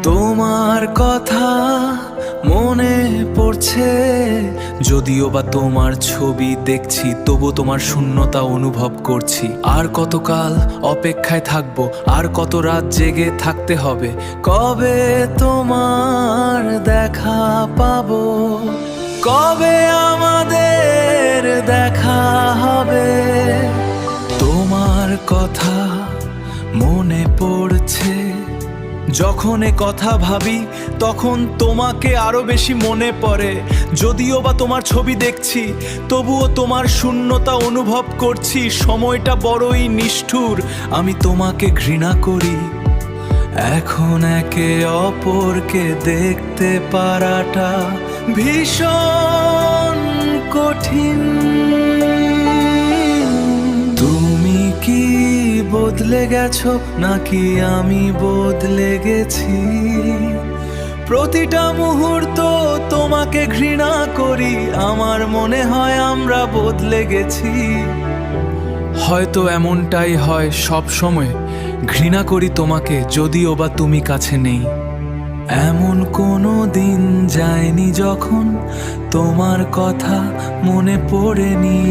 তোমার কথা মনে পড়ছে, যদিও বা তোমার ছবি দেখছি, তবু তোমার শূন্যতা অনুভব করছি। আর কতকাল অপেক্ষায় থাকবো, আর কত রাত জেগে থাকতে হবে, কবে তোমার দেখা পাবো, কবে আমাদের দেখা হবে। তোমার কথা মনে পড়ছে, যখন এ কথা ভাবি তখন তোমাকে আরো বেশি মনে পড়ে। যদিও বা তোমার ছবি দেখছি, তবুও তোমার শূন্যতা অনুভব করছি। সময়টা বড়ই নিষ্ঠুর, আমি তোমাকে ঘৃণা করি। এখন একে অপরকে দেখতে পারাটা ভীষণ কঠিন। তুমি কি বদলে গেছো নাকি আমি বদলে গেছি? প্রতিটা মুহূর্ত তোমাকে ঘৃণা করি, আমার মনে হয় আমরা বদলে গেছি। হয়তো এমনটাই হয় সব সময়, ঘৃণা করি তোমাকে যদিও বা তুমি কাছে নেই। এমন কোনো দিন যায়নি যখন তোমার কথা মনে পড়েনি।